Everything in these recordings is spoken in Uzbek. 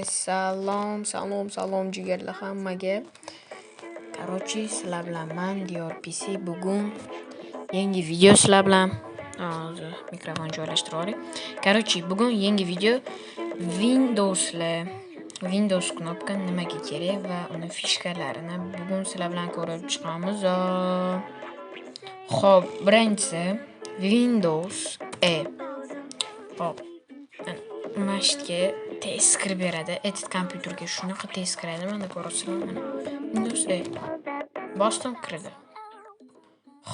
Salom jigarlar hammaga. Короче, sizlar bilan men Diyor PC bugun yangi video sizlar bilan hozir mikrofon joylashtirib olay. Короче, bugun yangi video Windows knopka nimaga kerak va uni fishkalarini bugun sizlar bilan ko'rib chiqamiz. Xo'p, birinchisi Windows E. Xo'p, mashitga test kirib beradi. Edit kompyuterga shunaqa test kiradi, mana ko'rasizlar, mana Windows E. Bosdim, kirdi.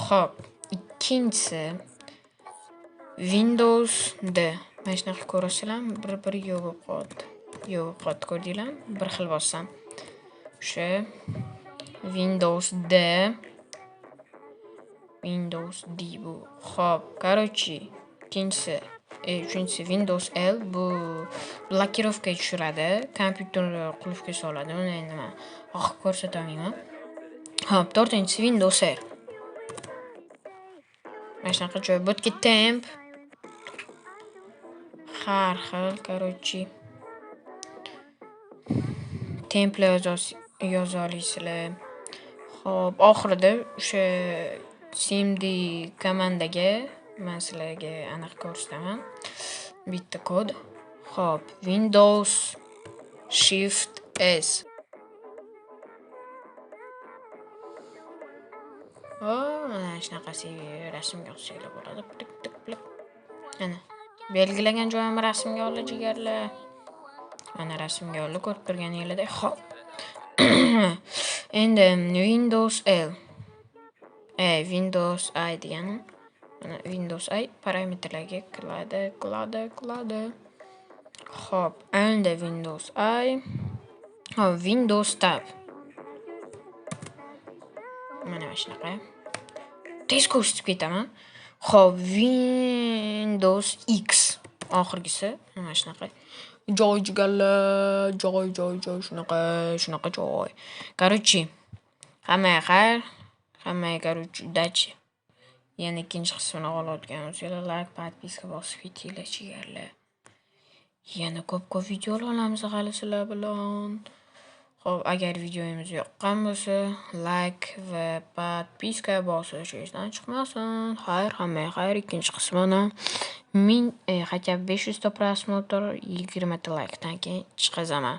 Xo'p, ikkinchisi Windows D. Mana shunaqa ko'rasizlar, bir yo'q qoldi, ko'rdinglar? Bir xil bossam. O'sha Windows D. Windows D bu. Xo'p, короче, uchinchisi Windows L, bu blokirovka tushiradi, kompyuterni qulfga soladi. Uni nima ko'rsata olmayman. Xo'p, to'rtinchisi Windows R. Mana shunaqa joy, bo'tga temp har xil, короче, templar yoza olasizlar. Xo'p, oxirida o'sha cmd komandaga men sizlarga aniq ko'rsataman. Bitta kod. Xo'p, Windows Shift S. Mana shunaqasi rasmga olsanglar bo'ladi. Tik. Mana belgilagan joyim rasmga oldi jigarlar. Mana rasmga oldi, ko'rib turganingizdek. Xo'p. Endi Windows L. Windows I degani. Mana Windows I parametrlarga qiladi. Xo'p, endi Windows I. Windows Tab. Mana shunaqa. Tez ko'rsatib ketaman. Xo'p, Windows X oxirgisi. Mana shunaqa. Joy jigarlar, joy, shunaqa joy. Короче, hammaga короче, удачи. Yana ikkinchi qismini oladigan bo'lsanglar, like, podpiska bosib ketinglar jigarlar. Yana ko'p videolar olamiz hali sizlar bilan. Xo'p, agar videomiz yoqqan bo'lsa, like va podpiska bosish esdan chiqmasin. Hammaga xayr. Ikkinchi qismini 500 ta prosmotr, 20 ta like dan keyin chiqazaman.